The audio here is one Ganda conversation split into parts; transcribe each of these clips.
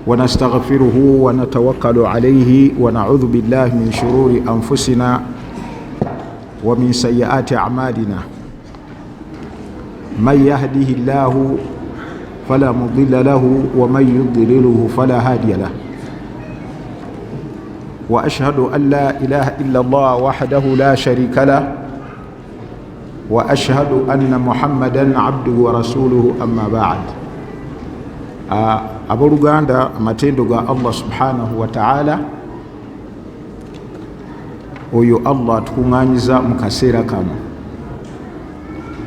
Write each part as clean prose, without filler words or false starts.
ونستغفره ونتوكل عليه ونعوذ بالله من شرور أنفسنا ومن سيئات أعمالنا من يهده الله فلا مضل له ومن يضلله فلا هادي له وأشهد أن لا إله إلا الله وحده لا شريك له وأشهد أن محمدا عبده ورسوله أما بعد aboluganda amatendo ga Allah subhanahu wa ta'ala oyo Allah tukunganyiza mu kaseera kano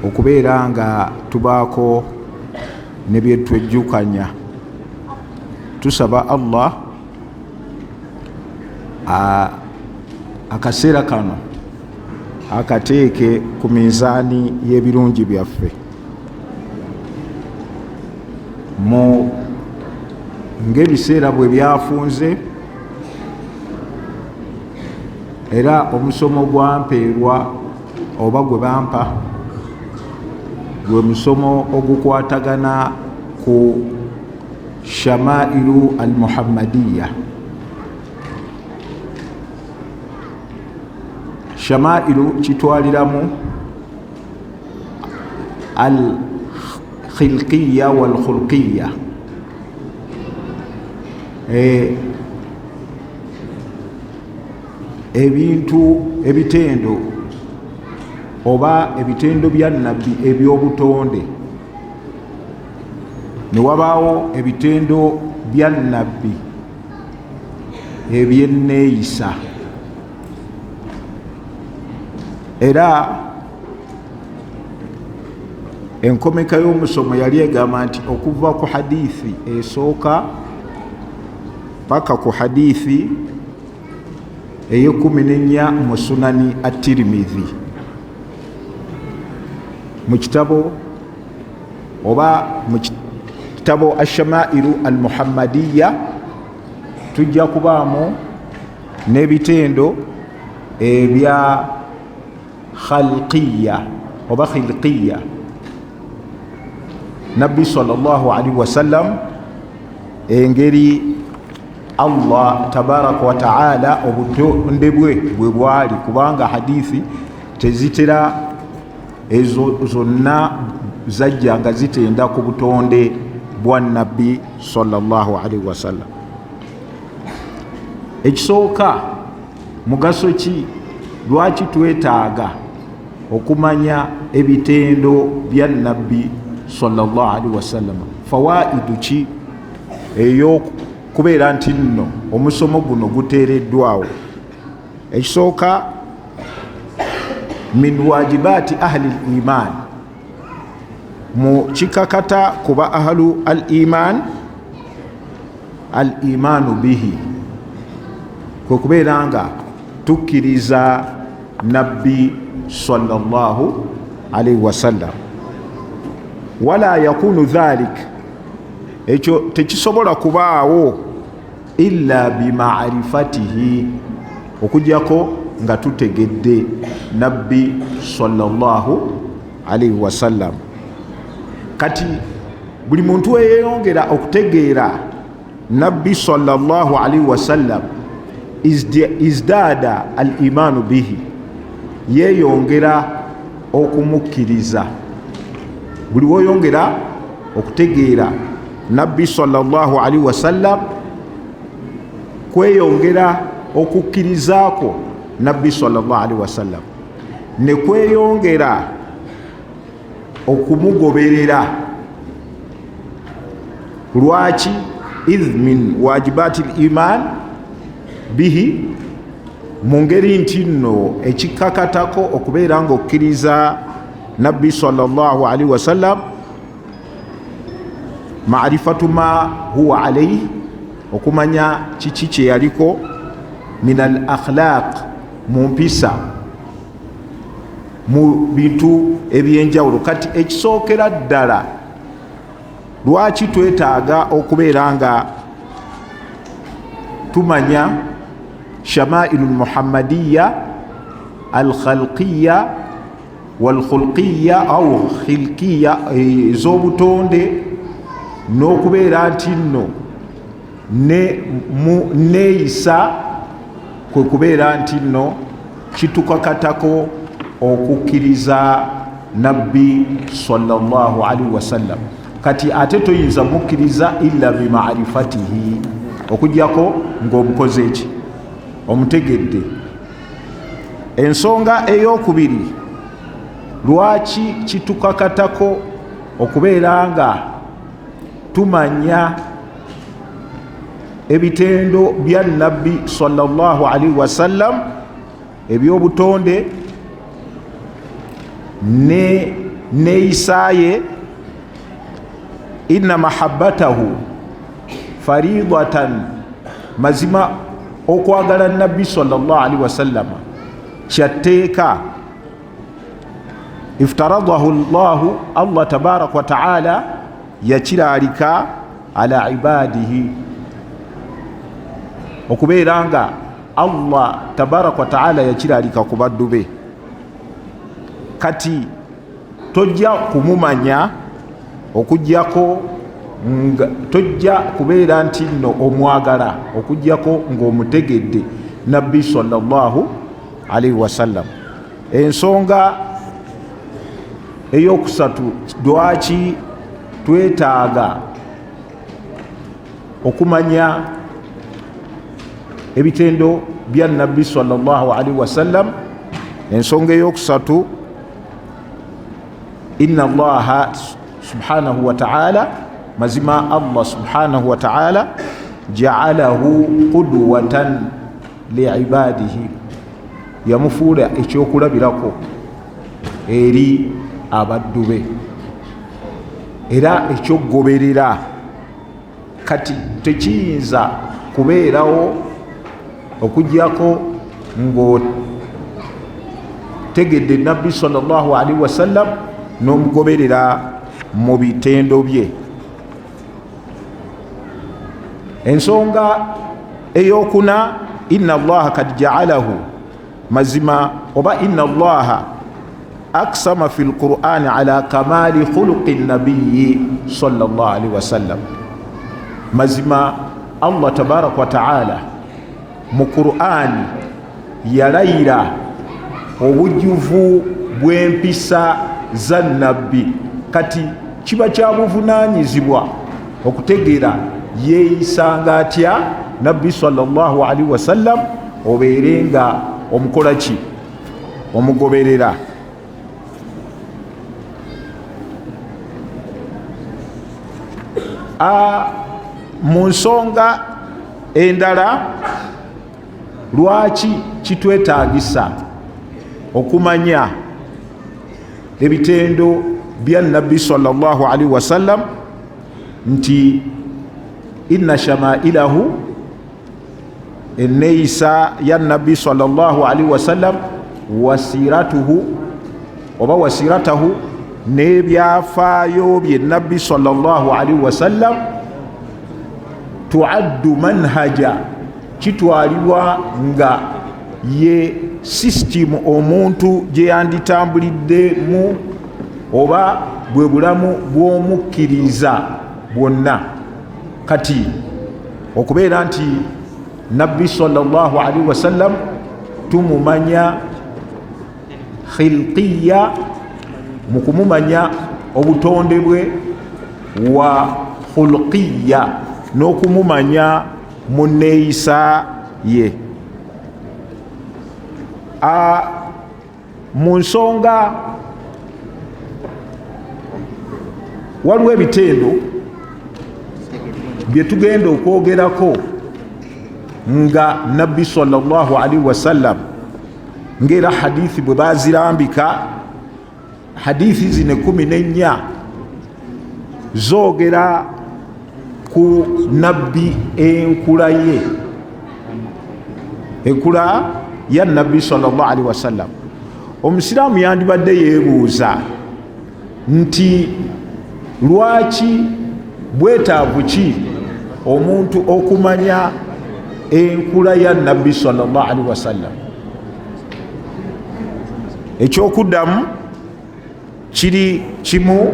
okubeera nga tubaako ne byetwejjukanya tusaba Allah akaseera kano akateeke ku minzaani y'ebirungi byaffe mu ng'ebiseera bwe byafunze era omusomo gwampeerwa oba gwe bampa gwe musomo ogukwatagana ku shamailu al muhammadiya. Shamailu kitwaliramu al khilqiya wal khulqiya, ebintu ebitendo oba ebitendo bya nabbi ebyobutonde, ne wabaawo ebitendo bya nabbi ebyenneeyisa. Era enkomeka y'omusomo yali egamba nti okuva ku hadithi esooka paka ku hadithi ey'14 mu sunani at-Tirmidhi mu kitabo oba mu kitabo ash-shamailu al-muhammadiya tujja kubaamu n'ebitendo ebya khalqiya oba khilqiya. Nabbi sallallahu alaihi wasallam engeri Allah tabaraka wa ta'ala obutonde bwe bwali, kubanga hadithi tezitera ezo zonna zajja nga zitenda ku butonde bwa Nabbi sallallahu alaihi wasallam. Ekisooka mugaso ki, lwaki twetaaga okumanya ebitendo bya Nabbi sallallahu alaihi wasallam? Fawaidu ki eyo kubeera nti nno omusomo guno guteereddwawo? Ekisooka, min wajibaati ahli al-iman, mu kikakata kuba ahlu al-iman, al-imanu bihi, kwe kubeera nga tukkiriza Nabbi sallallahu alaihi wasallam. Wala yakunu dhalik, ekyo tekisobola kubaawo illa bimaarifatihi, okujjako nga tutegedde Nabbi sallallahu alaihi wasallam. Kati buli muntu eyeyongera okutegeera Nabbi sallallahu alaihi wasallam izdada al-imanu bihi, yeyongera okumukkiriza. Buli woyongera okutegeera Nabbi sallallahu alaihi wasallam, kweyongera okukkirizaako Nabbi sallallahu alaihi wasallam, ne kweyongera okumugoberera. Lwaki? idh min wajibati al-iman bihi, mu ngeri nti nno ekikakatako okubeera nga okkiriza Nabbi sallallahu alaihi wasallam maarifatu ma huwa alayhi, okumanya kiki kye yaliko, min al akhlaq, mu mpisa, mu bintu ebyenjawulo. Kati ekisookera ddala lwaki twetaaga okubeera nga tumanya shamailu muhammadiya al khalqiya wal khulqiya au khilqiya, ez'obutonde, n'okubeera nti nno neeyisa kwe kubeera nti nno kitukakatako okukkiriza nabbi sallallahu alaihi wasallam. Kati ate toyinza mukkiriza illa bimarifatihi, okujjako ng'omukoze eki omutegedde. Ensonga ey'okubiri lwaki kitukakatako okubeera nga tumanya ebitendo bya nabbi sallallahu alaihi wasallam, ebyobutonde neeyisaaye. Inna mahabbatahu faridatan, mazima okwagala nabbi sallallahu alaihi wasallam kyatteeka. Iftaradahu llahu, Allah tabaraka wa taala yakiraalika ala ibadihi, okubeera nga Allah tabaraka wa taala yakiraalika ku baddu be. Kati tojja kumumanya okujjako nga tojja kubeera nti nno omwagala okujjako ng'omutegedde nabbi sallallahu alaihi wasallam. Ensonga eyokusatu lwaki twetaaga okumanya ebitendo bya nabbi sallallahu alaihi wasallam. Ensonga eyokusatu, inna allaha subhanahu wa ta'ala, mazima Allah subhanahu wa ta'ala ja'alahu qudwatan li'ibadihi, yamufuula ekyokulabirako eri abaddu be era ekyogoberera. Kati tekiyinza kubeerawo okujjako ng'otegedde nabbi sallallahu alaihi wasallam n'omugoberera mu bitendo bye. Ensonga eyokuna, inna allaha kad ja'alahu, mazima oba inna allaha aksama fil qur'ani ala kamali khuluqi nabiyyi sallallahu alaihi wasallam. Mazima Allah tabaraka wa taala mu Qur'ani yalayira obujuvu bw'empisa za nabbi. Kati kiba kya buvunaanyizibwa okutegeera yeeyisanga atya nabbi sallallahu alaihi wasallam, obeere nga omukola ki, omugoberera. Mu nsonga endala lwaki kitwetaagisa okumanya ebitendo bya nabbi sallallahu alaihi wasallam, nti inna shamailahu, enneeyisa ya nabbi sallallahu alaihi wasallam, wasiratuhu oba wasiratahu, n'ebyafaayo bye nabbi sallallahu alaihi wasallam, tuaddu manhaja, kitwalibwa nga ye system omuntu gye yanditambuliddemu oba bwe bulamu bw'omukkiriza bwonna. Kati okubeera nti nabbi sallallahu alaihi wasallam tumumanya khilqiya, mu kumumanya obutonde bwe, wa khulqiya, n'okumumanya mu nneeyisa ye. Mu nsonga waliwo ebitendo bye tugenda okwogerako nga nabbi sallallahu alaihi wasallam, ng'era hadithi bwe bazirambika. Hadithi zino 14 zoogera ku nabbi, enkula ye, enkula ya nabbi sallallahu alaihi wasallam. Omusiraamu yandibadde yeebuuza nti lwaki, bwetaavu ki omuntu okumanya enkula ya nabbi sallallahu alaihi wasallam? Ekyokuddamu kiri kimu,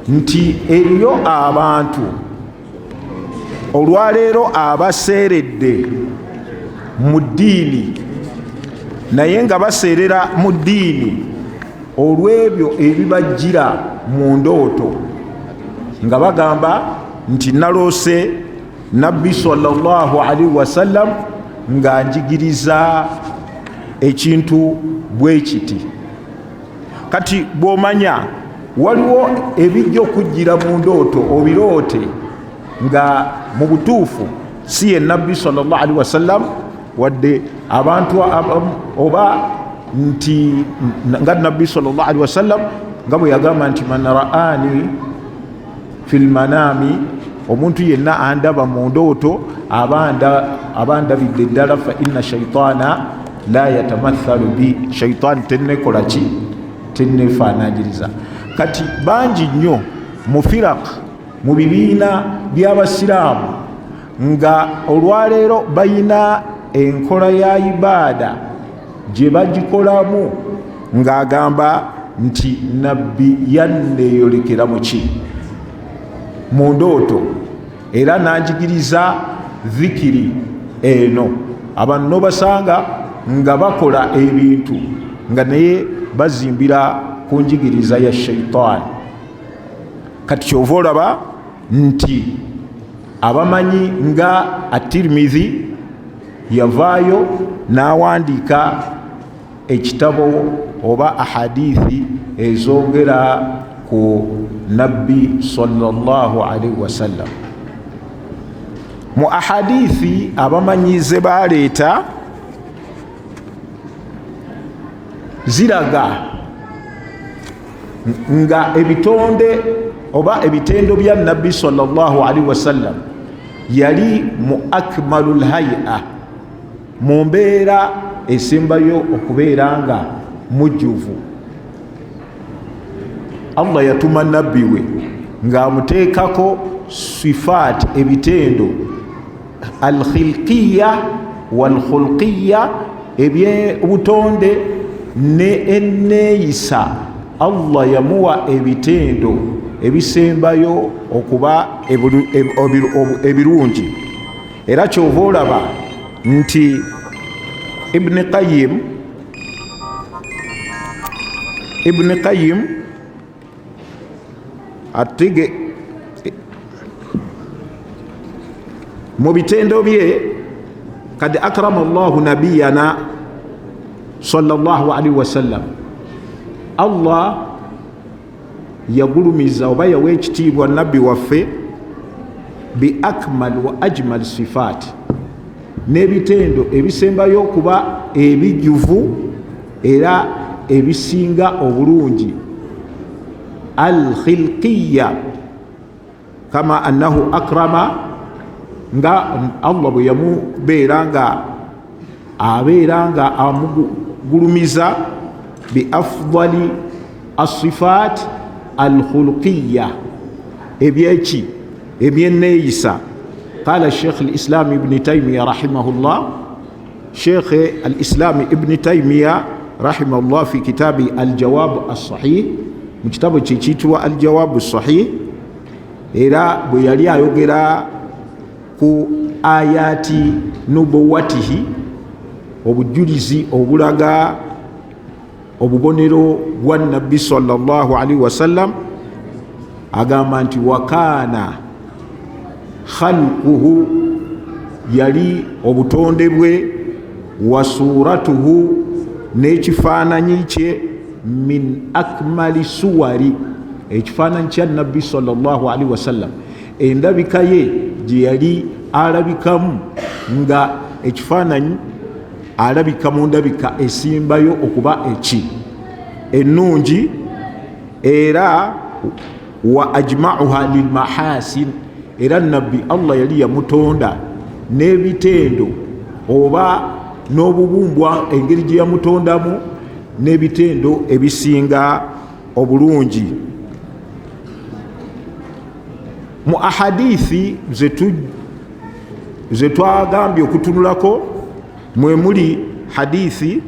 nti eriyo abantu olwaleero abaseeredde mu ddiini naye nga baseerera mu ddiini olw'ebyo ebibajjira mu ndooto nga bagamba nti naloose nabbi sallallahu alaihi wasallam nga njigiriza ekintu bwe kiti. Kati bw'omanya waliwo ebijja okujjira mu ndooto obiroote nga mu butuufu si ye nabbi sallallahu alaihi wasallam wadde abantu oba nti nga nabbi sallallahu alaihi wasallam nga bwe yagamba nti man ra'ani fil manami, omuntu yenna andaba mu ndooto abandabidde ddala fa inna shaitana la yatamathalu bi, shaitani tennekola ki, tennefaanagiriza. Kati bangi nnyo mu firaq, mu bibiina by'abasiraamu nga olwaleero bayina enkola ya ibaada gye bagikolamu ng'agamba nti nabbi yanneeyolekera mu ki, mu ndooto, era nanjigiriza dhikiri eno. Abantu nobasanga nga bakola ebintu nga naye bazimbira ku njigiriza ya shaitaani. Kati kyova olaba nti abamanyi nga at-Tirmidhi yavaayo n'awandiika ekitabo oba ahadithi ezogera ku nabbi sallallahu alaihi wasallam. Mu ahadithi abamanyize baleeta ziraga nga ebitonde oba ebitendo bya nabbi sallallahu alaihi wasallam yali mu akmalul hay'a, mu mbeera esembayo okubeera nga mujjuvu. Allah yatuma nabbi we ng'amuteekako sifaat, ebitendo alkhilqiya walkhulqiya, ebyebutonde ne enneeyisa. Allah yamuwa ebitendo ebisembayo okuba ebirungi. Era kyova olaba nti Ibn Qayyim atege mu bitendo bye, kad akrama Allahu nabiyana sallallahu alaihi wasallam, Allah yagulumiza oba yawa ekitiibwa nabbi waffe bi akmal wa ajmal sifaat, n'ebitendo ebisembayo okuba ebijjuvu era ebisinga obulungi. Al-khilqiya kama annahu akrama, nga Allah bwe yamubeera nga abeera nga amugulumiza bi afdali as-sifaat al-khulqiya, ebyeki ebyenneeyisa. Qala Shk Issa Ibn Taymiya rahimahullah, Shk al-Islam Ibn Taymiya rahimahullah fi kitabi al-Jawab as-Sahih, mu kitabo kye kiyitibwa al-Jawab as-Sahih, era bwe yali ayogera ku ayati nubuwatihi, obujulizi obulaga obubonero bwa nabbi sallallahu alaihi wasallam, agamba nti wakana khalquhu, yali obutonde bwe, wa suratuhu, n'ekifaananyi kye, min akmali suwari, ekifaananyi kya nabbi sallallahu alaihi wasallam, endabika ye gye yali alabikamu, nga ekifaananyi alabika mu ndabika esimbayo okuba eki ennungi. Era wa ajma'uha lil mahasin, era nabbi Allah yali yamutonda n'ebitendo oba n'obubumbwa, engeri gye yamutondamu n'ebitendo ebisinga obulungi. Mu ahadithi ze twagambye okutunulako mwe muli hadithi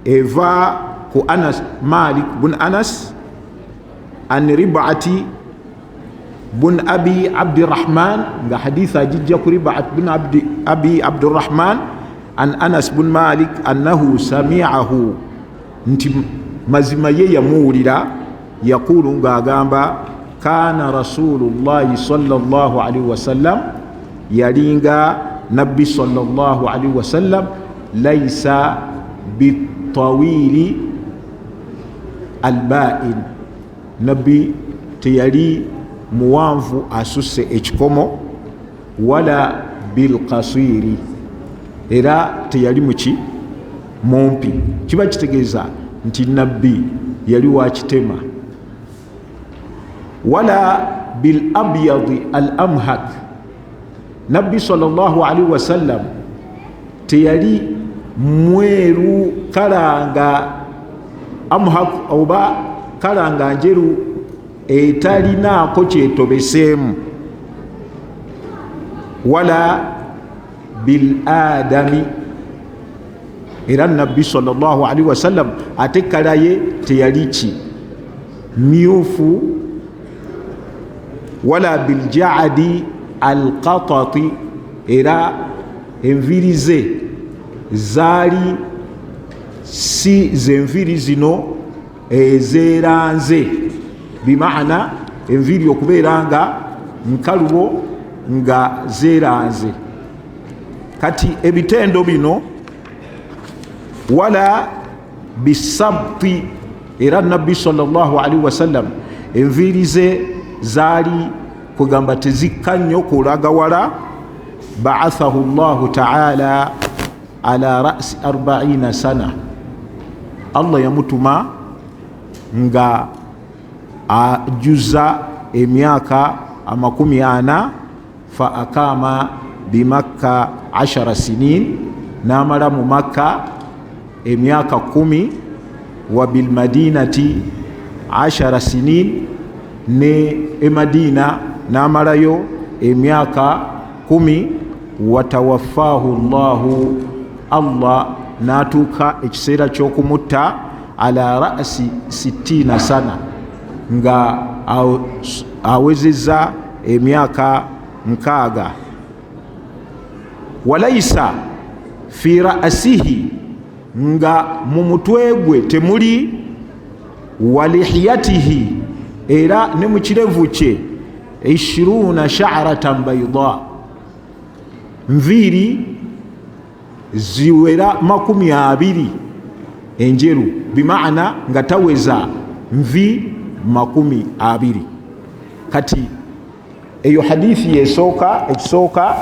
eva ku Anas, Malik bin Anas an Rib'ati bun abi abdirrahman nga haditha jijja kuri Ba'at bun abi abdirrahman an Anas bun Malik annahu sami'ahu nti mazima ye yamuwulira yaqulu nga agamba kana rasulullahi sallallahu alaihi wasallam yalinga nabbi sallallahu alaihi wasallam laisa bitawili alba'in nabbi teyali muwanvu asusse ekikomo wala bilqasiri era teyali muki mumpi kiba kitegeeza nti nabbi yali wakitema wala bil abyadi al amhak nabbi sallallahu alaihi wasallam teyali mweru kalanga amhak oba kalanga njeru etalinaako kyetobeseemu wala bil adami era nabbi sallallahu alaihi wasallam ate kalaye teyali ki myufu wala bil jaadi al qatati era enviri ze zaali si zenviri zino ezeeranze bimaana enviri okubeera nga nkalubo nga zeeranze kati ebitendo bino wala bisabti era nabbi sallallahu alaihi wasallam enviri ze zaali kugamba tezikka nnyo kulaga wala ba'athahu llahu ta'ala ala ra'si 40 sana Allah yamutuma nga ajuza emyaka 40 fa akama bimakka 10 sinin namala mu makka emyaka 10 wa bil madinati 10 sinin ne emadina namalayo emyaka 10 watawaffahu llahu Allah natuka ekiseera kyokumutta ala ra'si 60 sana nga awezeza emyaka 60 walaisa fi ra'sihi nga mu mutwe gwe temuli walihiyatihi era ne mu kirevu kye 20 sha'ratan bayda nviri ziwera 20 enjeru bimaana nga taweza nvi 20 kati eyo hadithi ekisooka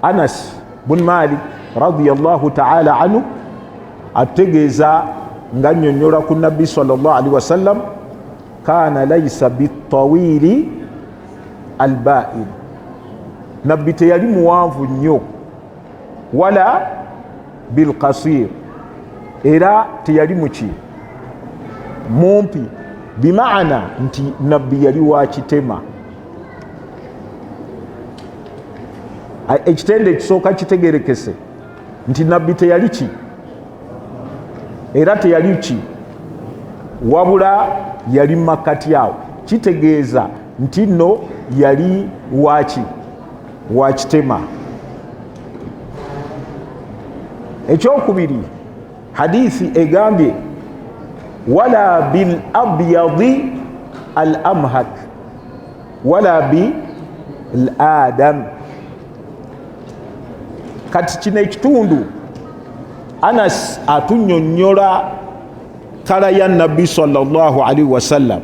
Anas bun Malik radiyallahu ta'ala anhu ategeeza nga nnyonnyola ku nabbi sallallahu alaihi wasallam kana laysa bitawili alba'in nabbi teyali muwanvu nnyo wala bilqasir era teyali muki mumpi bimaana nti nabbi yali wakitema ekitende ekisooka kitegerekese nti nabbi teyali ki era teyali ki wabula yali makati awo kitegeeza nti nno yali waki wakitema ekyokubiri hadithi egambye wala bil abyadi al amhak wala bil adam kati kino ekitundu Anas atunnyonnyola kala ya nabbi sallallahu alaihi wasallam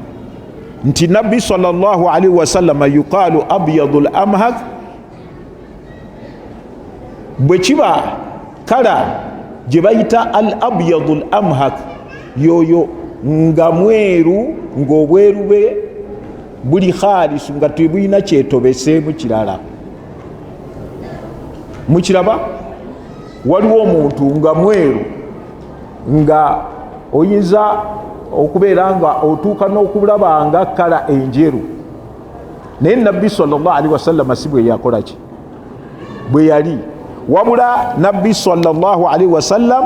nti nabbi sallallahu alaihi wasallam yuqalu abyadul amhak bwe kiba kala gye bayita al abyadul amhak yoyo nga mweru ng'obweru bwe buli khalisu nga tebulina kyetobeseemu kirala mukiraba waliwo omuntu nga mweru nga oyinza okubeera nga otuuka n'okulaba nga kala enjeru naye nabbi sallallahu alaihi wasallam si bwe yakola ki bwe yali wabula nabbi sallallahu alaihi wasallam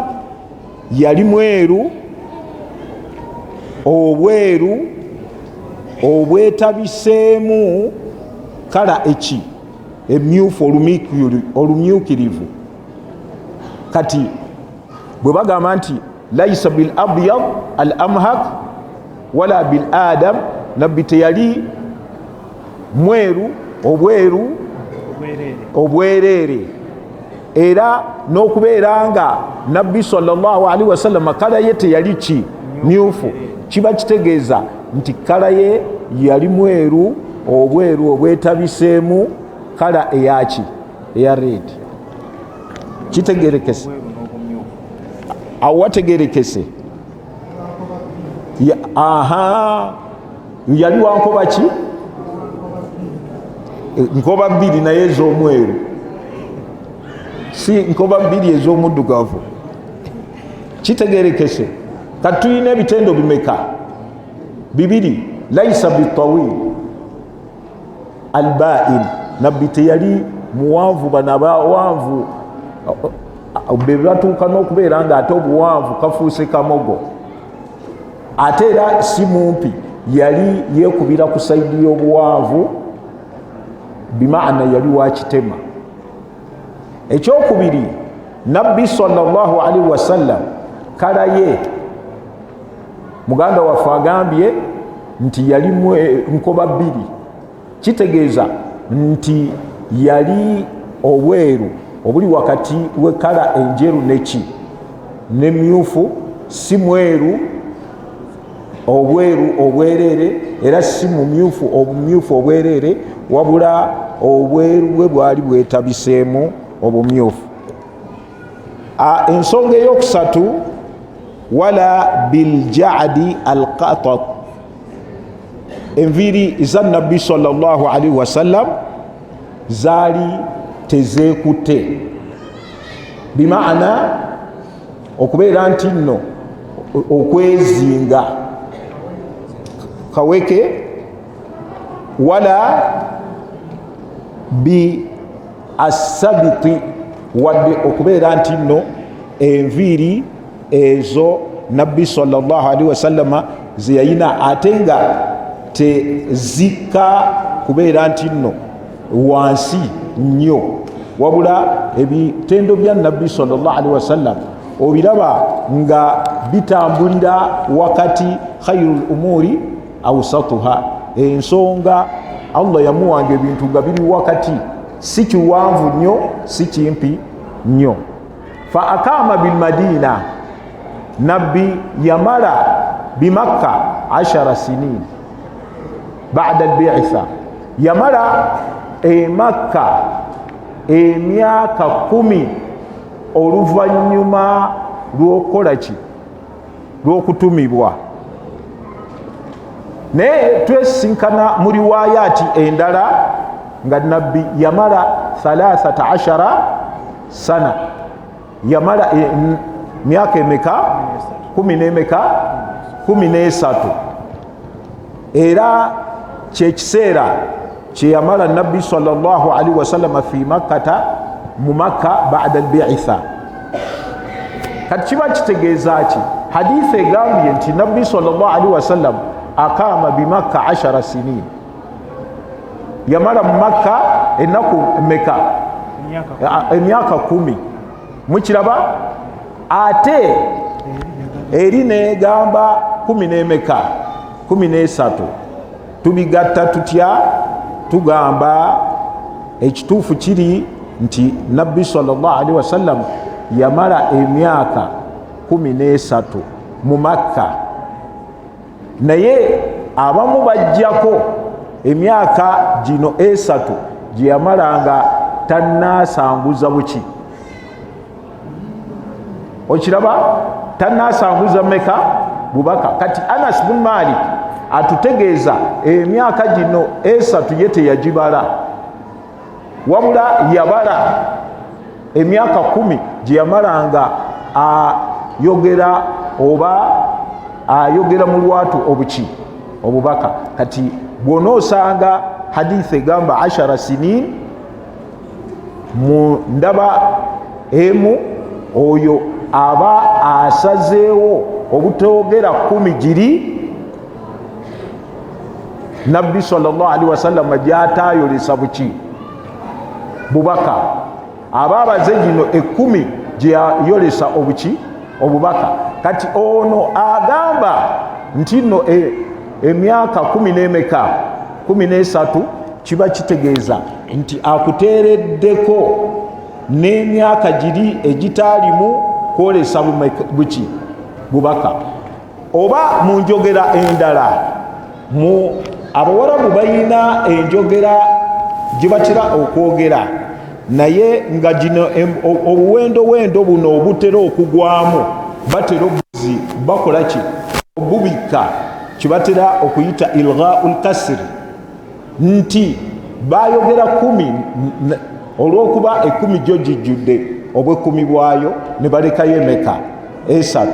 yali mweru obweru obwetabiseemu kala eki emyufu olumyukirivu. Kati bwe bagamba nti laisa bil abyad al amhak wala bil adam, nabbi teyali mweru obweru obwereere, era n'okubeera nga nabbi sallallahu alaihi wasallam kala ye teyali ki myufu, kiba kitegeeza nti kala ye yali mweru obweru obwetabiseemu kala eyaki eya red. Kitegerekese awategerekese yali wankoba ki nkoba bbiri naye ez'omweru, si nkoba bbiri ez'omuddugavu. Kitegerekese. Kati tulina ebitendo bimeka? Bibiri. Laisa bitawil albain, nabbi teyali muwanvu, bana bawanvu be batuuka n'okubeera nga ate obuwanvu kafuuse kamogo, ate era si mumpi, yali yeekubira ku saidi y'obuwanvu, bimaana yali wakitema. Ekyokubiri, nabbi sallallahu alaihi wasallam kala ye muganda waffe agambye nti yali nkoba bbiri, kitegeeza nti yali obweru obuli wakati wekala enjeru neki nemyufu, si mweru obweru obwerere, era si mumyufu obumyufu obwerere, wabula obweru bwe bwali bwetabiseemu obumyufu. Ensonga eyokusatu, wala biljadi alqatat, enviiri za nabbi sallallahu alaihi wasallam zaali tezeekute, bimaana okubeera nti nno okwezinga kaweke, wala bi asabiti, wadde okubeera nti nno enviiri ezo nabbi sallallahu alaihi wasallama zeyayina ate nga tezika kubeera nti nno wansi nnyo, wabula ebitendo bya nabbi sallallahu alaihi wasallam obiraba nga bitambulira wakati, khairul umuri awsatuha, ensonga Allah yamuwanga ebintu nga biri wakati, si kiwanvu nnyo si kimpi nnyo. Fa akama bil madina, nabbi yamala bimakka 10 sinin ba'da al-bi'tha, yamala Makka emyaka 10 oluvannyuma lw'okukola ki, lw'okutumibwa. Naye twesinkana mu riwaayaati endala nga nabbi yamala 13 sana, yamala myaka emeka 13, era kyekiseera kyeyamala nabbi sallallahu alaihi wasallam fi makkata, mu makka ba'da al-bi'tha. Kati kiba kitegeeza ki? Hadithi egambye nti nabbi sallallahu alaihi wasallam akama bimakka 10 sinin, yamala mu makka ennaku meka? Emyaka 10. Mukiraba? Ate eri negamba 13. Tubigatta tutya? Tugamba ekituufu kiri nti nabbi sallallahu alaihi wasallam yamala emyaka 13 mu makka, naye abamu bajjako emyaka gino 3 gye yamalanga tannasanguza buki. Okiraba? Tannasanguza meka? Bubaka. Kati Anas bin Malik atutegeeza emyaka gino 3 ye teyagibala, wabula yabala emyaka 10 gye yamalanga ayogera oba ayogera mu lwatu obuki obubaka. Kati bw'onoosanga hadithi egamba 10 sinin mu ndaba emu, oyo aba asazeewo obutogera 10 giri nabbi sallallahu alaihi wasallam gyatayolesa buki bubaka ababaze gino 10 gyeyayolesa obuki obubaka kati ono agamba nti no emyaka 10 n'emeka 13 kiba kitegeeza nti akuteereddeko n'emyaka giri egitaalimu kwolesa buki bubaka. Oba mu njogera endala mu abawarabu bayina enjogera gye batera okwogera naye nga gino obuwendo buno obutera okugwamu batera obuzi bakola ki obubika kibatera okuyita ilghaul kasri nti bayogera 10 olwokuba 10 gyo gijjudde obwe10 bwayo ne balekayo emeka 3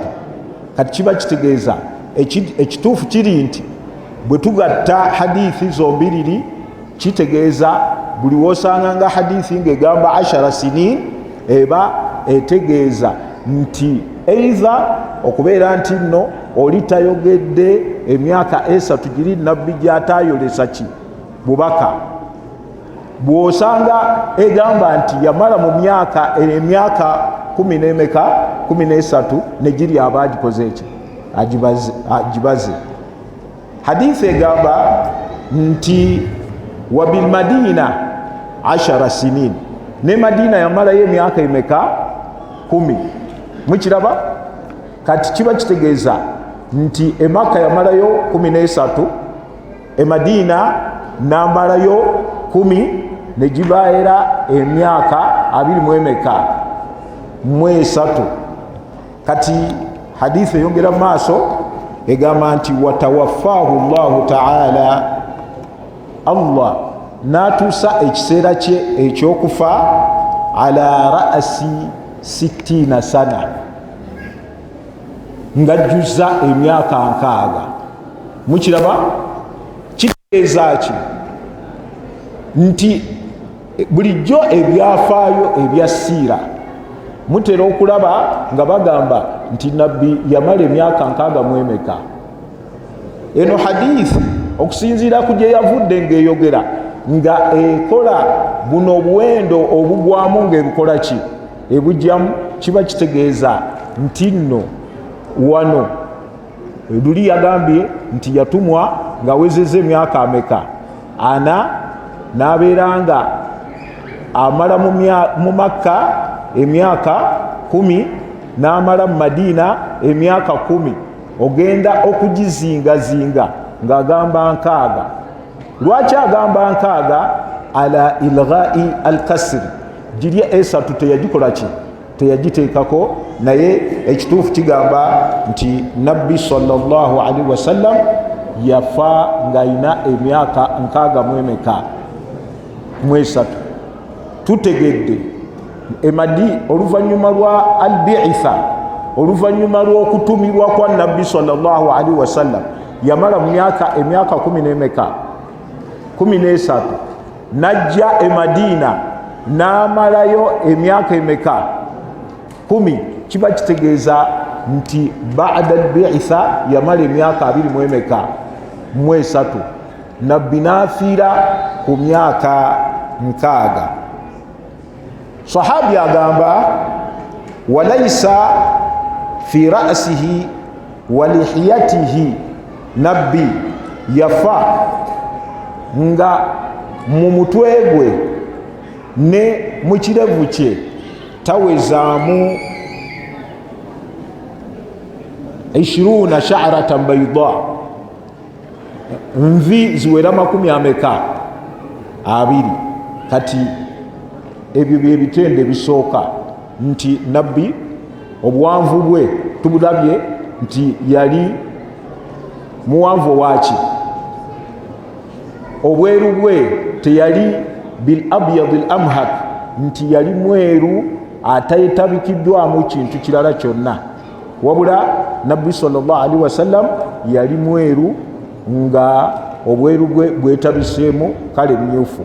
kati kiba kitegeeza ekituufu kiri nti bwe tugatta hadithi zombiriri kitegeeza buli wosanga nga hadithi ng'egamba 10 sinin eba etegeeza nti eitha okubeera nti nno oli tayogedde emyaka 3 giri nabbi gyatayolesa ki bubaka. Bwosanga egamba nti yamala mu emyaka 10 n'emeka 13 negiri aba agikoze eki agibaze. Hadithi egamba nti wabil madina 10 sinin ne madina yamalayo emyaka emeka 10 mukiraba kati kiba kitegeeza nti emaka yamalayo 13 emadina namalayo 10 negibaera emyaka 23 kati hadithi eyongera maaso egamba nti watawaffahu llahu taala Allah natuusa ekiseera kye ekyokufa ala ra'asi 60 sana ngajjuza emyaka 60 mukiraba kitegeeza ki nti bulijjo ebyafaayo ebya siira mutera okulaba nga bagamba nti nabbi yamala emyaka 60 eno hadithi okusinziira ku gye yavudde ng'eyogera nga ekola buno obuwendo obugwamu ng'ebukola ki ebujjamu kiba kitegeeza nti nno wano luli yagambye nti yatumwa nga wezeze emyaka ameka 4 n'abeera nga amala mu Makka emyaka 10 n'amala mu Madina emyaka 10 ogenda okugizingazinga ng'agamba 60. Lwaki agamba 60? Ala ilghai al-kasri giri 3 teyagikola ki teyagiteekako naye ekituufu kigamba nti nabbi sallallahu alaihi wasallam yafa ng'ayina emyaka 63 tutegedde emadi oluvannyuma lwa al-bi'itha oluvannyuma lw'okutumirwa kwa nabbi sallallahu alaihi wasallam yamala mu emyaka 13 najja emadina n'amalayo emyaka 10 kiba kitegeeza nti ba'da al-bi'itha yamala emyaka 23 nabbi n'afiira ku myaka 60. Sahabi agamba walaysa fi ra'sihi wa lihiyatihi nabbi yafa nga mu mutwe gwe ne mu kirevu kye tawezaamu 20 sha'ratan bayda nvi ziwera 20 kati ebyo bye bitende bisooka nti nabbi obuwanvu bwe tubulabye nti yali muwanvu waki obweru bwe teyali bil abyad al amhak nti yali mweru atayetabikiddwamu kintu kirala kyonna wabula nabbi sallallahu alaihi wasallam yali mweru nga obweru bwe bwetabiseemu kale myufu.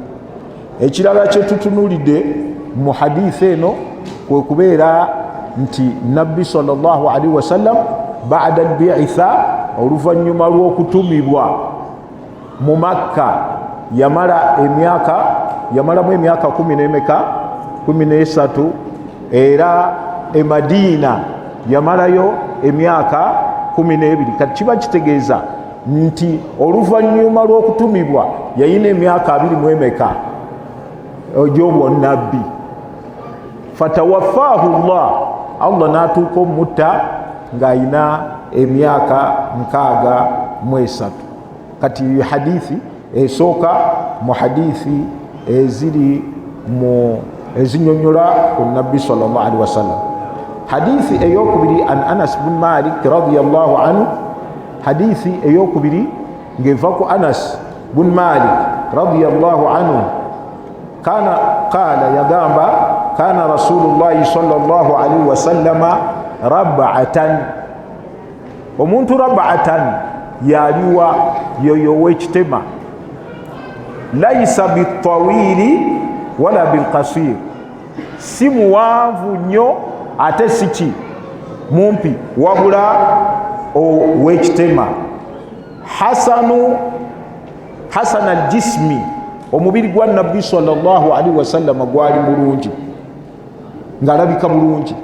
Ekirala kye tutunulidde mu hadithi eno kwe kubeera nti nabbi sallallahu alaihi wasallam ba'da al-bi'itha oluvannyuma lw'okutumibwa mu Makka yamalamu emyaka 13 era e Madina yamalayo emyaka 12. Kati kiba kitegeeza nti oluvannyuma lw'okutumibwa yayina emyaka 20 egy'obwannabbi. Fatawaffahu Allah n'atuuka omutta ng'ayina emyaka 63. Kati hadithi esooka mu hadithi ezinyonyola ku Nabbi sallallahu alaihi wasallam. Hadithi eyokubiri an Anas bin Malik radiyallahu anhu, hadithi eyokubiri ngeva ku Anas bin Malik radiyallahu anhu qala yagamba kana Rasulullahi sallallahu alaihi wasallama rab'atan, omuntu rab'atan yaliwa yoyo w'ekitema, laisa bitawili wala bilqasir, si muwanvu nnyo ate siki mumpi, wabula ow'ekitema. hasan aljismi, omubiri gwa Nabbi sallallahu alaihi wasallama gwali mulungi ng'alabika bulungi.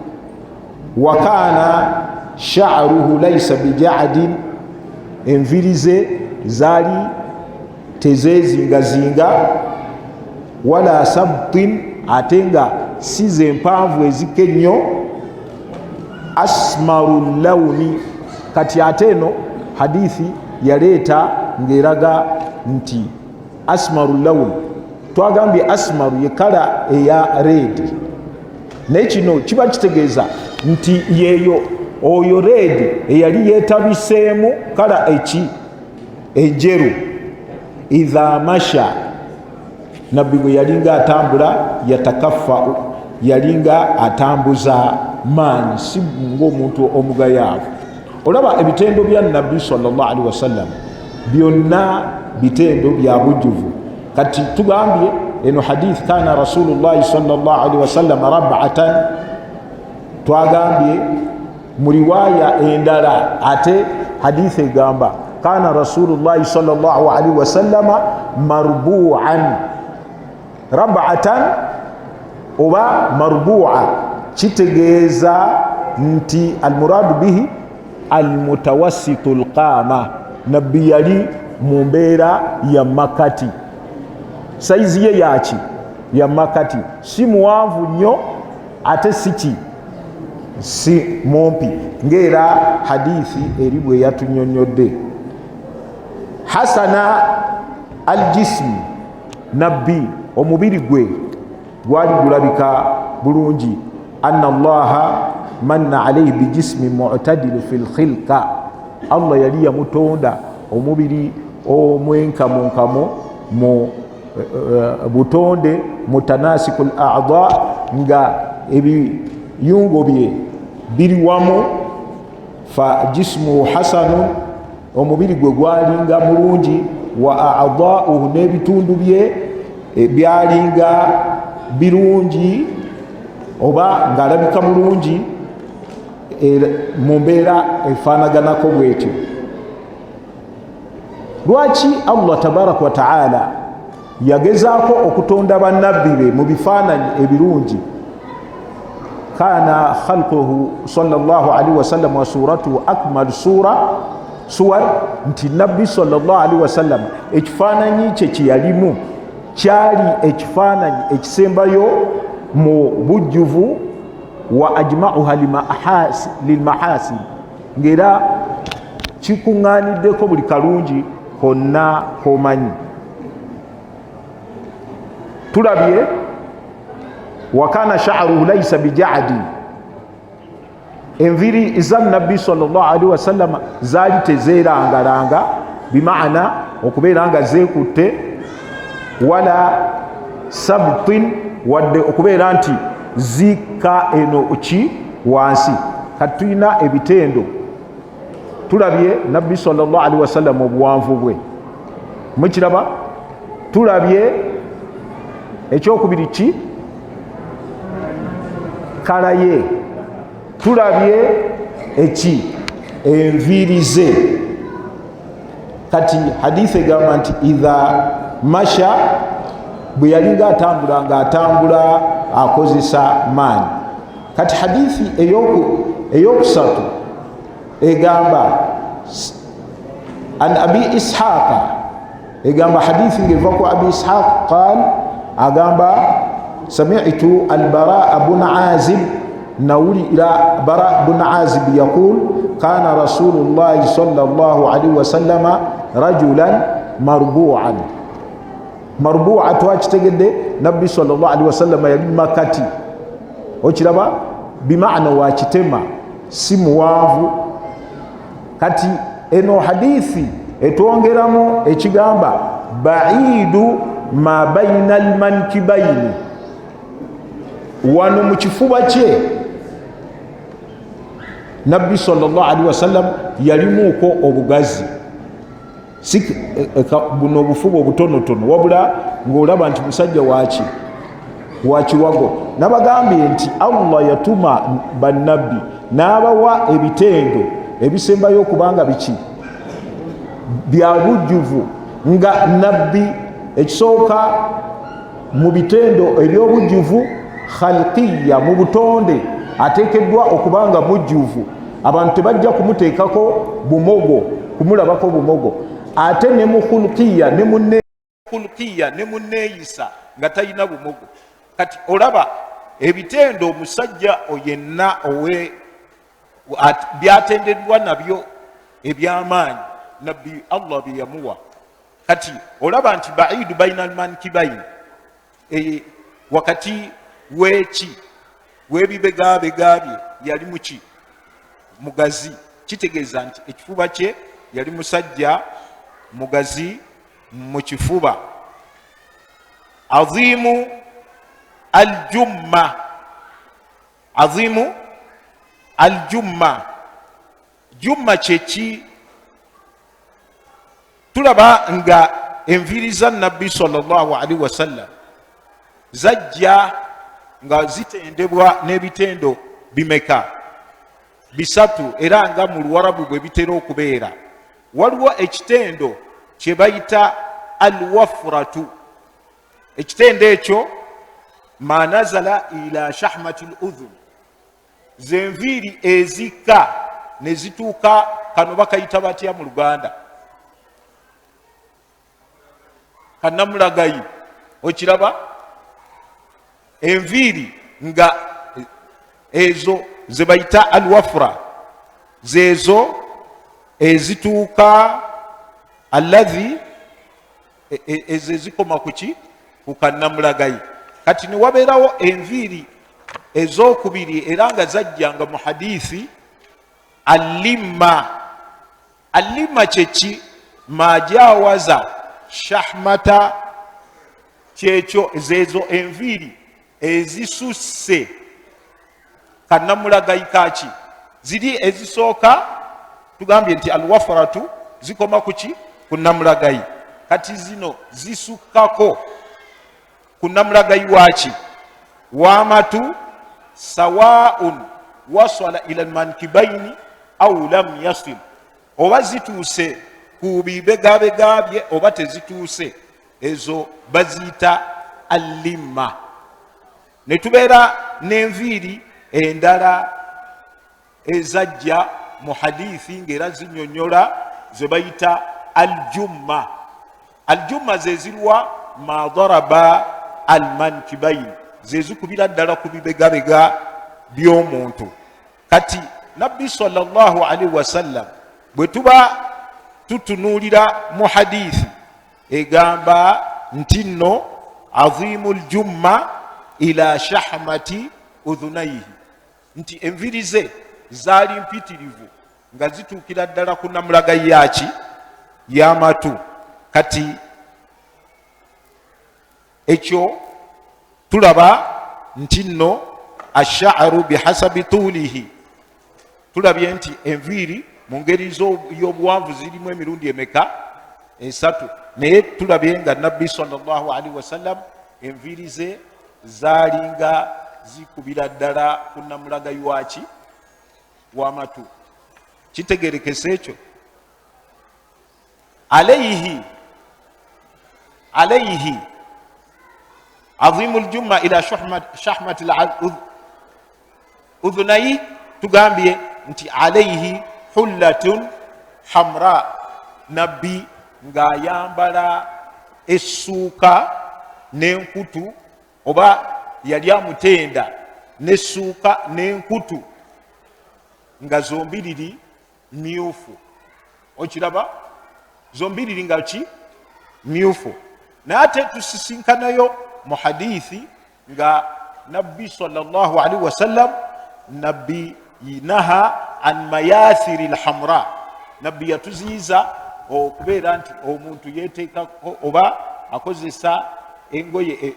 Wa kana sha'ruhu laisa bija'din, enviri ze zaali tezezingazinga, wala sabtin, ate nga si ze mpanvu ezikka ennyo. Asmaru lawni, kati ate eno hadithi yaleeta ng'eraga nti asmaru lawni, twagambye asmaru ye kala eya red, naye kino kiba kitegeeza nti yeeyo oyo red eyali yeetabiseemu kala enjeru. Idha masha, Nabbi bwe yalinga atambula, yatakaffau, yalinga atambuza maanyi, si ng'omuntu omugayaavu. Olaba ebitendo bya Nabbi sallallahu alaihi wasallam byonna bitendo bya bujjuvu. Kati tugambye eno hadith kana Rasulullahi sallallahu alaihi wasallam rab'atan, twagambye mu riwaya endala ate hadith egamba kana Rasulullahi sallallahu alaihi wasallama marbu'an. Rab'atan oba marbu'a kitegeeza nti almuradu bihi almutawassitul qama, Nabbi yali mu mbeera ya makati, saizi ye yaki ya makati, si muwanvu nnyo ate si mumpi, ng'era hadithi eri bwe yatunyonyodde. Hasana aljismi, Nabbi omubiri gwe gwali gulabika bulungi. Anna Allaha manna alayhi bijismi mu'tadil fil khilqa, Allah yali yamutonda omubiri omwenkamunkamo mu butonde, mutanasikul a'dha, nga ebiyungo bye biri wamu. Fa jismu hasanun, omubiri gwe gwalinga mulungi. Wa a'dha'uhu, n'ebitundu bye byalinga birungi oba ng'alabika mulungi mu mbeera efaanaganako bwetyo. Lwaki Allah tabaraka wa ta'ala yagezaako okutonda bannabbi be mu bifaananyi ebirungi? Kana khalquhu sallallahu alaihi wasallam wa suratuhu akmal suwar, nti Nabbi sallallahu alaihi wasallam ekifaananyi kye kyeyalimu kyali ekifaananyi ekisembayo mu bujjuvu. Wa ajma'uha lilmahasin, ng'era kikuŋŋaaniddeko buli kalungi konna komanyi. Tulabye wa kana sha'ruhu laysa bija'di, enviri za Nabbi sallallahu alaihi wasallam zaali tezeerangalanga, bimaana okubeera nga zeekutte, wala sabtin, wadde okubeera nti zikka eno ki wansi. Kati tulina ebitendo, tulabye Nabbi sallallahu alaihi wasallam obuwanvu bwe, mukiraba. Tulabye ekyokubiri ki kala ye, tulabye enviiri ze. kati hadithi egamba nti idha masha bwe yalinga atambula nga atambula akozesa maanyi. Kati hadithi eyokusatu egamba an abi ishaqa egamba hadithi ngeva ku abi ishaq qal agamba sami'tu albara bun azib nawuli ila bara bun azib yaqul kana rasulullah sallallahu alaihi wasallama rajulan marbu'an. Marbu'a twakitegedde nabbi sallallahu alaihi wasallama yali makati okiraba bimaana wakitema si muwanvu. Kati eno hadithi etwongeramu ekigamba baidu ma baina almankibaini, wano mu kifuba kye nabbi sallallahu alaihi wasallam yalimuuko obugazi, si buno obufuba obutonotono wabula ng'olaba nti musajja wakiwago. Nabagambye nti Allah yatuma bannabbi n'abawa ebitendo ebisembayo okubanga biki bya bujjuvu, nga nabbi ekisooka mu bitendo ebyobujjuvu khalqiya, mu butonde ateekeddwa okubanga mujjuvu, abantu tebajja kumuteekako bumogo, kumulabako bumogo. Ate ne mu khulqiya ne munneeyisa nga talina bumogo. Kati olaba ebitendo omusajja oyenna byatendeddwa nabyo ebyamaanyi nabbi Allah bye yamuwa. Kati olaba nti baidu baina almankibaini, wakati w'ebibegabega bye yali muki mugazi, kitegeeza nti ekifuba kye yali musajja mugazi mu kifuba. Azimu aljumma, azimu aljumma, jumma kyeki? Tulaba nga enviiri za nabbi sallallahu alaihi wasallam zajja nga zitendebwa n'ebitendo bimeka? Bisatu, era nga mu Luwarabu bwe bitera okubeera. Waliwo ekitendo kye bayita alwafratu. Ekitendo ekyo ma nazala ila shahmati ludhun, zenviiri ezikka ne zituuka kano bakayita batya mu Luganda? Kannamulagayi. Okiraba enviiri nga ezo ze bayita alwafra, zeezo ezituuka alladhi ezo ezikoma kuki? Ku kannamulagayi. Kati ne wabeerawo enviiri ez'okubiri era nga zajjanga mu hadithi, allimma. Allimma kyeki? Majawaza shahmata, kyekyo zeezo enviiri ezisusse kannamulagayi kaki? Ziri ezisooka tugambye nti alwafaratu zikoma kuki? Ku nnamulagayi. Kati zino zisukkako ku nnamulagayi waki? Wamatu sawaun wasala ila almankibaini au lam yasil, oba zituuse ku bibegabega bye oba tezituuse, ezo baziyita allimma. Ne tubeera n'enviiri endala ezajja mu hadithi ng'era zinyonyola ze bayita aljumma. Aljumma ze zirwa ma daraba almankibaini, ze zikubira ddala ku bibegabega by'omuntu. Kati nabbi sallallahu alaihi wasallam bwe tuba tutunuulira mu hadithi egamba nti nno azimu ljumma ila shahmati udhunaihi, nti enviiri ze zaali mpitirivu nga zituukira ddala ku nnamulagayi yaki? Y'amatu. Kati ekyo tulaba nti nno ash'aru bihasabi tuulihi, tulabye nti enviiri mu ngeri y'obuwanvu zirimu emirundi emeka? Esatu. Naye tulabye nga nabbi sallallahu alaihi wasallam enviiri ze zaalinga zikubira ddala ku nnamulagayi waki? W'amatu. Kitegerekese ekyo? alayhi azimu ljumma ila shahmati udhunayi, tugambye nti alayhi hullatun hamra, nabbi ng'ayambala essuuka n'enkutu, oba yali amutenda n'essuuka n'enkutu nga zombiriri myufu. Okiraba, zombiriri nga ki myufu. Naye ate tusisinkanayo mu hadithi nga nabbi sallallahu alaihi wasallam, nabbi naha an mayathiri lhamra, nabbi yatuziyiza okubeera nti omuntu yeteekako oba akozesa engoye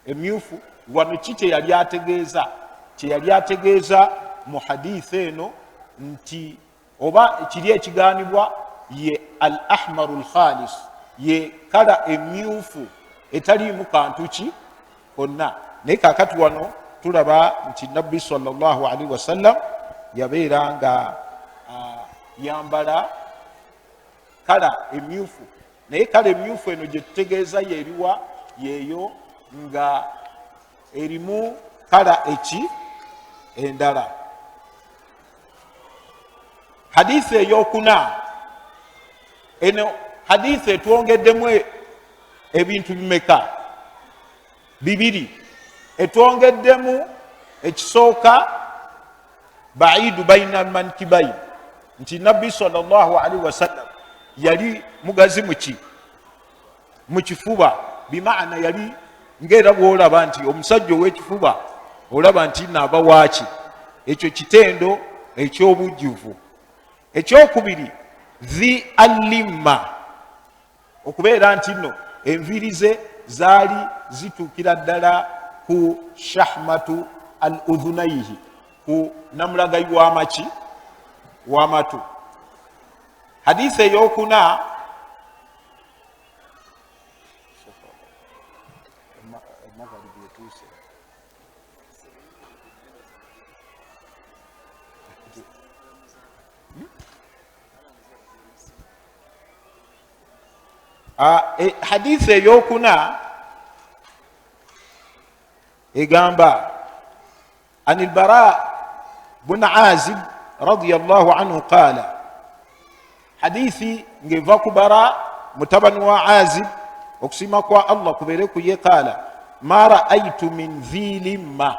emyufu. Wano ki kyeyali ategeeza? Kyeyali ategeeza mu hadithi eno nti oba kiri ekigaanibwa ye al ahmaru lkhalis, ye kala emyufu etaliimu kantu ki konna. Naye kakati wano tulaba nti nabbi sallallahu alaihi wasallam yabeera nga yambala kala emyufu. Naye kala emyufu eno gye tutegeeza yeeriwa? Yeeyo nga erimu kala endala. Hadithi eyokuna eno, hadithi etwongeddemu ebintu bimeka? Bibiri. Etwongeddemu ekisooka baidu baina mankibayi, nti nabbi sallallahu alaihi wasallam yali mugazi mu kifuba, bimaana yali ngera bwolaba nti omusajja ow'ekifuba olaba nti naaba waaki. Ekyo kitendo eky'obujjuvu. Ekyokubiri dhi alimma, okubeera nti nno enviiri ze zaali zituukira ddala ku shahmatu al udhunaihi, ku namulagayi w'amaki w'amatu. Hadithi eyokuna hadithi eyokuna egamba an al-Bara bun Azib radiyallahu anhu qala, hadithi ngeva ku Bara mutabani wa Azib, okusima kwa Allah kubeere ku ye, qala ma ra'aytu min dhi limma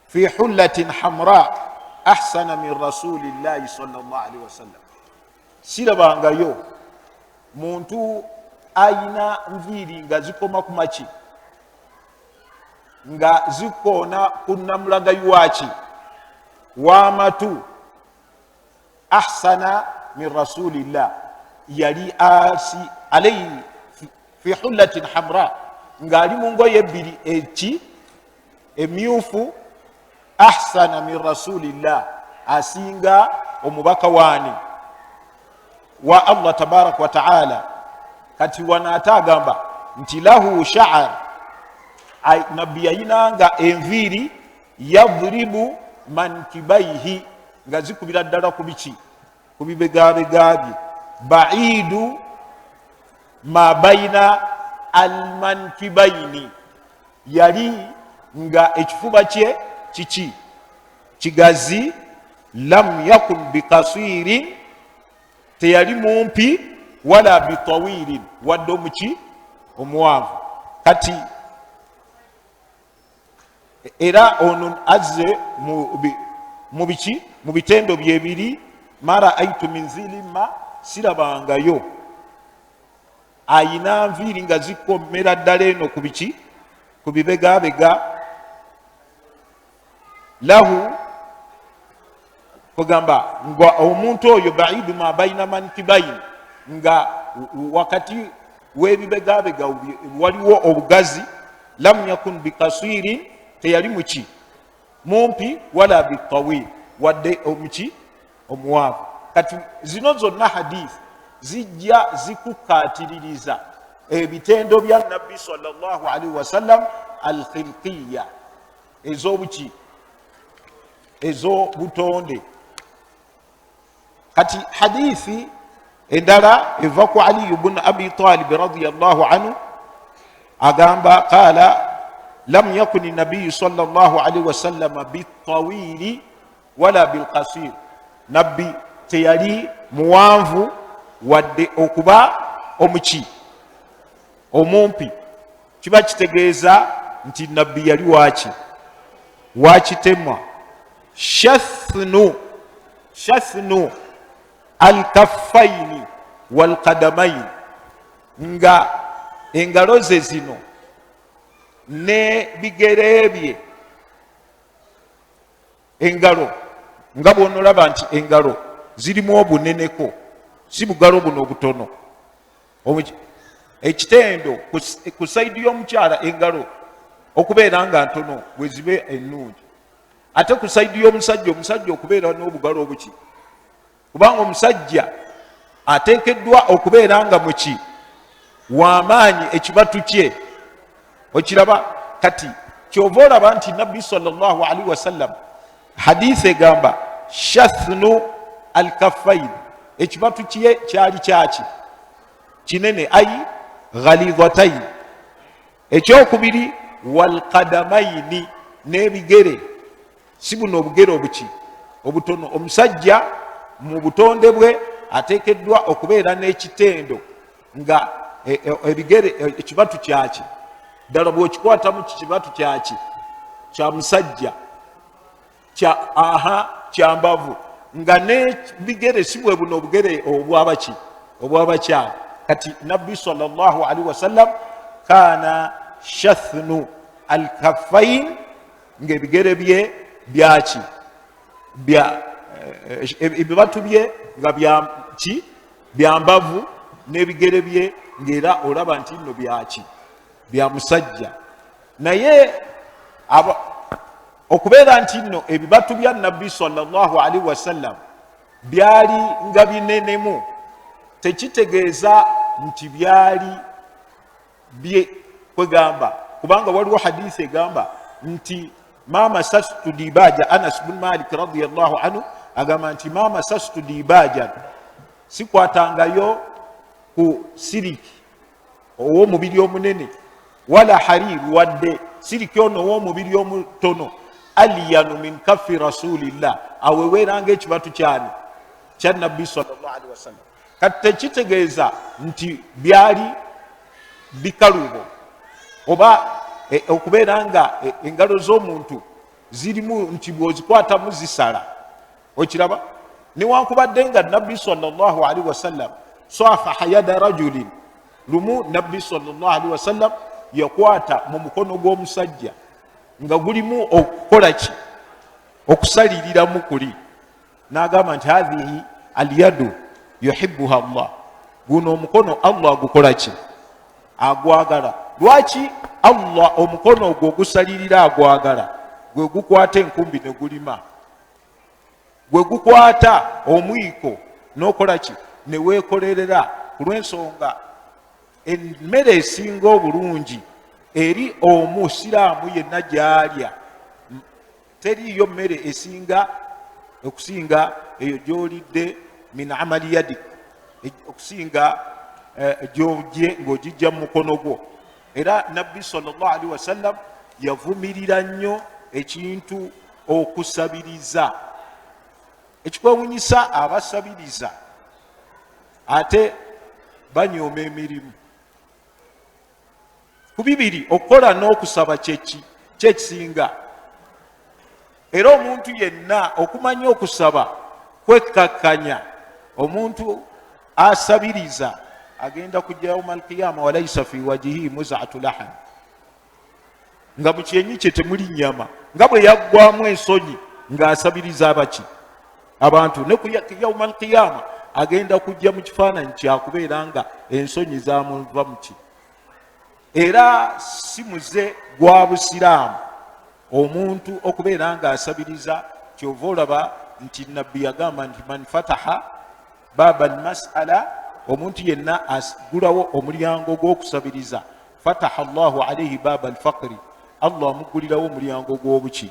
fi hullatin hamra ahsana min rasulillahi sallallahu alaihi wasallam. Sirabangayo muntu ayina nviiri nga zikoma ku maki, nga zikoona ku namulagayi waki w'amatu, ahsana min rasulillah, yali asi alayhi fi hullatin hamra, ng'ali mu ngoye ebbiri emyufu, ahsana min rasulillah, asinga omubaka waani wa Allah tabaraka wa ta'ala. Kati wanaata agamba nti lahu sha'ar, nabbi yayinanga enviiri yadhribu mankibaihi, nga zikubira ddala ku biki, ku bibegabegabye, baidu ma baina almankibaini, yali nga ekifuba kye kiki kigazi, lam yakun bikasirin, teyali mumpi, wala bitawirin, wadde omuki omuwanvu. Kati era ono azze mu biki, mu bitendo byebiri, mara aitu min zilimma, sirabangayo ayina nviiri nga zikomera ddala eno ku biki, ku bibegabega, lahu kugamba nga omuntu oyo baidu ma baina mankibaini, nga wakati w'ebibegabega waliwo obugazi, lam yakun bikasirin, teyali muki mumpi, wala bitawil, wadde omuki omuwanvu. Kati zino zonna hadithi zijja zikukatiririza ebitendo bya nabbi sallallahu alaihi wasallam al khilqiya, ez'obuki, ez'obutonde. Kati hadithi endala eva ku Ali ibn Abi Talib radiyallahu anhu agamba qala lam yakuni nabiyyu sallallahu alaihi wasallam bitawili wala bilqasir, nabbi teyali muwanvu wadde okuba omuki omumpi. Kiba kitegeeza nti nabbi yali waki wakitemwa. shathnu alkaffaini walqadamaini, nga engalo ze zino ne bigere bye, engalo nga bw'onolaba nti engalo zirimu obuneneko, si bugalo buno obutono. Ekitendo ku saidi y'omukyala engalo okubeera nga ntono bwe zibe ennungi, ate ku saidi y'omusajja omusajja okubeera n'obugalo obuki, kubanga omusajja ateekeddwa okubeera nga muki w'amaanyi ekibatu kye. Okiraba kati kyova olaba nti nabbi sallallahu alaihi wasallam hadisi egamba shathnu alkaffain, ekibatu kye kyali kyaki kinene, ayi ghalidhatain. Ekyokubiri walqadamaini, n'ebigere, si buno obugere obuki obutono. Omusajja mu butonde bwe ateekeddwa okubeera n'ekitendo nga ebigere ekibatu kyaki ddala bw'okikwatamu kibatu kyaki kya musajja kya mbavu, nga n'ebigere si bwe buno obugere obwabaki obwabakyala. Kati nabbi sallallahu alaihi wasallam kana shathnu alkaffain, ng'ebigere bye byaki ebibatu bye nga byaki byambavu, n'ebigere bye ng'era olaba nti nno byaki bya musajja. Naye okubeera nti nno ebibatu bya nabbi sallallahu alaihi wasallam byali nga binenemu, tekitegeeza nti byali bye kwegamba, kubanga waliwo hadisi egamba nti mama sastu dibaja. Anas bin Malik radiyallahu anhu agamba nti mama sastu dibaja, sikwatangayo ku siriki ow'omubiri omunene, wala harir, wadde siriki ono ow'omubiri omutono, aliyanu min kaffi rasulillah, aweweranga ekibatu kyani kya nabbi sallallahu alaihi wasallam. Kati tekitegeeza nti byali bikalubo oba okubeera nga engalo z'omuntu zirimu nti bw'ozikwatamu zisala. Okiraba newankubadde nga nabbi sallallahu alaihi wasallam safaha yada rajulin, lumu nabbi sallallahu alaihi wasallam yakwata mu mukono gw'omusajja nga gulimu okukola ki okusaliriramu kuli, n'agamba nti hadhihi alyadu yuhibbuha Allah, guno omukono Allah agukola ki agwagala. Lwaki Allah omukono ogwo ogusalirira agwagala? Gwe gukwata enkumbi ne gulima, gwe gukwata omwiko n'okola ki ne weekolerera, ku lw'ensonga emmere esinga obulungi eri omusiraamu yenna gy'alya, teriiyo mmere esinga okusinga eyo gy'olidde min amali yadik, okusinga gy'ojje ng'ogijja mu mukono gwo. Era nabbi sallallahu alaihi wasallam yavumirira nnyo ekintu okusabiriza. Ekikwewuunyisa abasabiriza ate banyooma emirimu. Ku bibiri okukola n'okusaba kyekisinga. Era omuntu yenna okumanya okusaba kwekkakkanya, omuntu asabiriza agenda kujja yawma alqiyama walaysa fi wajhihi muz'atu lahan, nga mu kyenyi kye temuli nnyama, nga bwe yaggwamu ensonyi ng'asabiriza abaki abantu. Ne ku yawma alqiyama agenda kujja mu kifaananyi kyakubeera nga ensonyi zamuva muki. Era si muze gwa busiraamu omuntu okubeera nga asabiriza. Kyova olaba nti nabbi yagamba nti man fataha baba almas'ala, omuntu yenna agulawo omulyango gw'okusabiriza, fataha Allahu alaihi baba alfaqri, Allah amugulirawo omulyango gw'obuki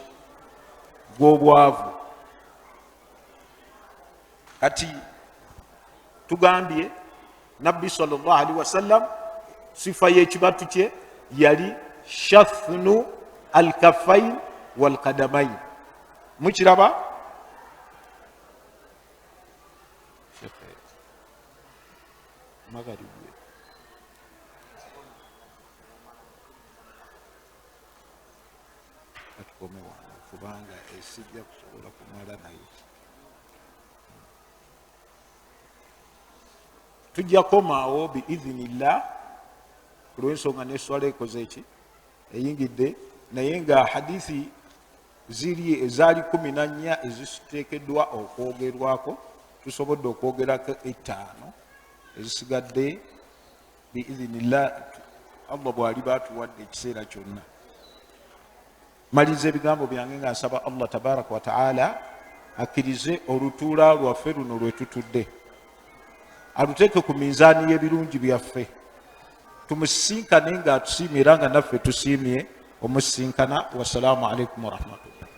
gw'obwavu. Kati tugambye nabbi sallallahu alaihi wasallam sifa y'ekibatu kye yali shathnu alkaffain walqadamain. Mukiraba kubanga esijja kusobola kumala naye. Tujja komaawo biidhinillah kulw'ensonga n'esswala ekoze eki eyingidde, naye nga hadithi ziri ezaali 14 eziteekeddwa okwogerwako, tusobodde okwogerako 5 ezisigadde biidhinillah Allah bw'ali baatuwadde ekiseera kyonna. Maliza ebigambo byange nga nsaba Allah tabaraka wa taala akkirize olutuula lwaffe luno lwe tutudde, aluteeke ku minzaani y'ebirungi byaffe, tumusinkane nga atusiimye era nga naffe tusiimye omusinkana. Wassalaamu alaikum warahmatullah.